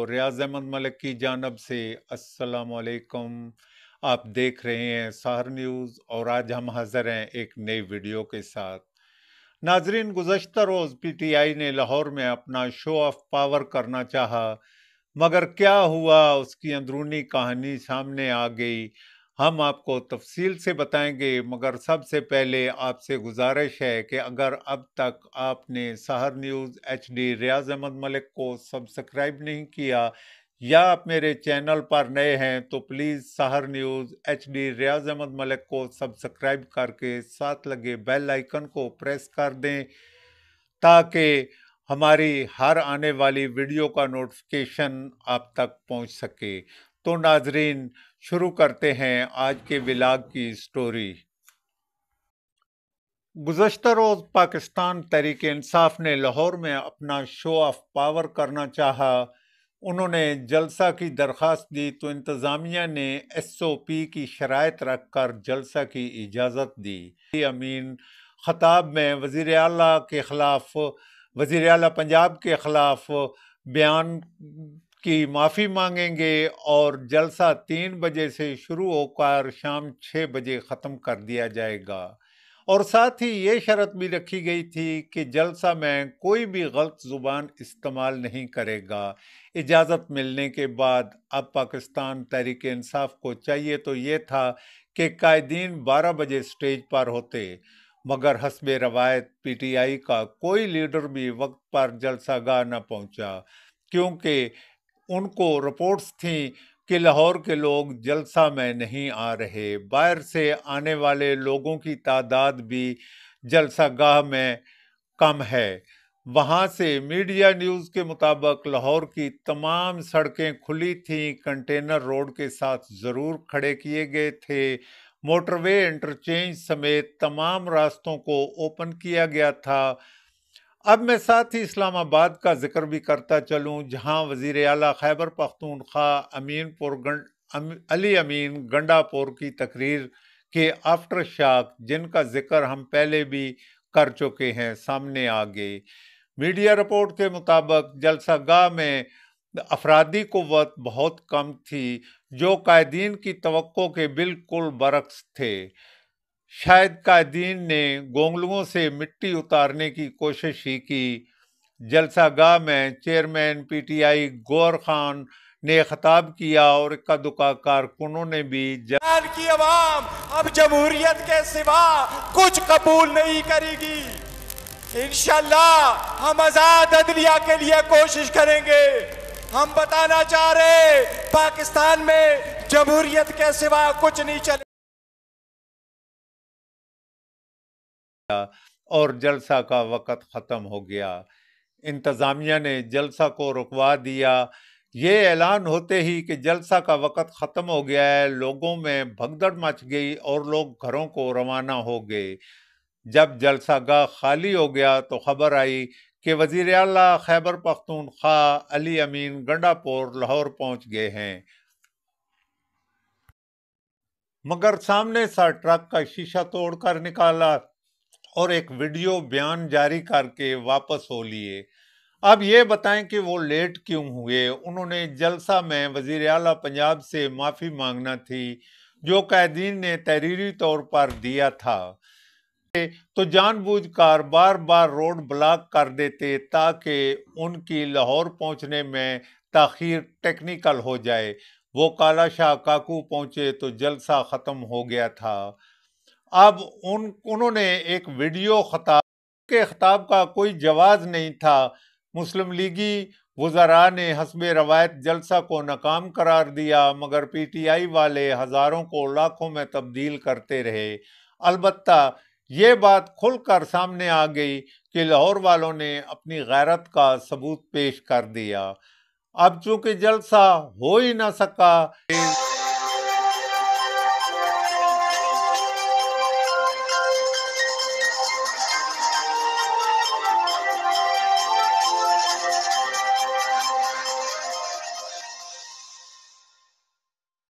रियाज अहमद मलिक की जानब से अस्सलाम वालेकुम। आप देख रहे हैं सहर न्यूज़ और आज हम हाजिर हैं एक नई वीडियो के साथ। नाजरीन, गुज़श्ता रोज़ पीटीआई ने लाहौर में अपना शो ऑफ पावर करना चाहा, मगर क्या हुआ उसकी अंदरूनी कहानी सामने आ गई। हम आपको तफसील से बताएंगे, मगर सबसे पहले आपसे गुजारिश है कि अगर अब तक आपने सहर न्यूज़ HD रियाज अहमद मलिक को सब्सक्राइब नहीं किया या आप मेरे चैनल पर नए हैं तो प्लीज़ सहर न्यूज़ HD रियाज अहमद मलिक को सब्सक्राइब करके साथ लगे बेल आइकन को प्रेस कर दें ताकि हमारी हर आने वाली वीडियो का नोटिफिकेशन आप तक पहुंच सके। तो नाजरीन, शुरू करते हैं आज के व्लॉग की स्टोरी। गुज़श्ता रोज़ पाकिस्तान तहरीक इंसाफ ने लाहौर में अपना शो ऑफ पावर करना चाहा। उन्होंने जलसा की दरख्वास्त दी तो इंतज़ामिया ने SOP की शराइत रख कर जलसा की इजाज़त दी। अमीन खताब में वज़ीर आला के ख़िलाफ़, वज़ीर आला पंजाब के ख़िलाफ़ बयान की माफ़ी मांगेंगे और जलसा 3 बजे से शुरू होकर शाम 6 बजे ख़त्म कर दिया जाएगा। और साथ ही ये शर्त भी रखी गई थी कि जलसा में कोई भी गलत जुबान इस्तेमाल नहीं करेगा। इजाज़त मिलने के बाद अब पाकिस्तान तहरीक इंसाफ को चाहिए तो ये था कि कायदीन 12 बजे स्टेज पर होते, मगर हस्बे रवायत PTI का कोई लीडर भी वक्त पर जलसागाह न पहुंचा, क्योंकि उनको रिपोर्ट्स थीं कि लाहौर के लोग जलसा में नहीं आ रहे। बाहर से आने वाले लोगों की तादाद भी जलसागाह में कम है। वहां से मीडिया न्यूज़ के मुताबिक लाहौर की तमाम सड़कें खुली थीं, कंटेनर रोड के साथ ज़रूर खड़े किए गए थे, मोटरवे इंटरचेंज समेत तमाम रास्तों को ओपन किया गया था। अब मैं साथ ही इस्लामाबाद का जिक्र भी करता चलूं, जहां वजीर आला खैबर पख्तूनख्वा अली अमीन गंडापुर की तकरीर के आफ्टर शॉक, जिनका जिक्र हम पहले भी कर चुके हैं, सामने आ गए। मीडिया रिपोर्ट के मुताबिक जलसागाह में अफरादी कुव्वत बहुत कम थी, जो कायदीन की तवक्को के बिल्कुल बरक्स थे। शायद कायदीन ने गोंगलुओं से मिट्टी उतारने की कोशिश ही की। जलसागाह में चेयरमैन PTI गौर खान ने खिताब किया और इक्का दुक्का कारकुनों ने भी की अवाम अब जमहूरियत के सिवा कुछ कबूल नहीं करेगी। इंशाल्लाह हम आजाद अदलिया के लिए कोशिश करेंगे। हम बताना चाह रहे पाकिस्तान में जमहूरियत के सिवा कुछ नहीं चले और जलसा का वक़्त ख़त्म हो गया। इंतज़ामिया ने जलसा को रुकवा दिया। ये ऐलान होते ही कि जलसा का वक़्त ख़त्म हो गया है, लोगों में भगदड़ मच गई और लोग घरों को रवाना हो गए। जब जलसागाह खाली हो गया तो खबर आई कि वज़ीर आला खैबर पख्तूनख्वा अली अमीन गंडापुर लाहौर पहुंच गए हैं, मगर सामने सा ट्रक का शीशा तोड़कर निकाला और एक वीडियो बयान जारी करके वापस हो लिए। अब ये बताएं कि वो लेट क्यों हुए। उन्होंने जलसा में वजीर आला पंजाब से माफ़ी मांगना थी, जो कैदीन ने तहरीरी तौर पर दिया था, तो जानबूझकर बार बार रोड ब्लॉक कर देते ताकि उनकी लाहौर पहुंचने में ताखीर टेक्निकल हो जाए। वो काला शाह काकू पहुंचे तो जलसा ख़त्म हो गया था। अब उन्होंने एक वीडियो खिताब का कोई जवाब नहीं था। मुस्लिम लीगी वज़रा ने हस्बे रवायत जलसा को नाकाम करार दिया, मगर PTI वाले हज़ारों को लाखों में तब्दील करते रहे। अलबत्ता ये बात खुलकर सामने आ गई कि लाहौर वालों ने अपनी गैरत का सबूत पेश कर दिया। अब चूंकि जलसा हो ही ना सका,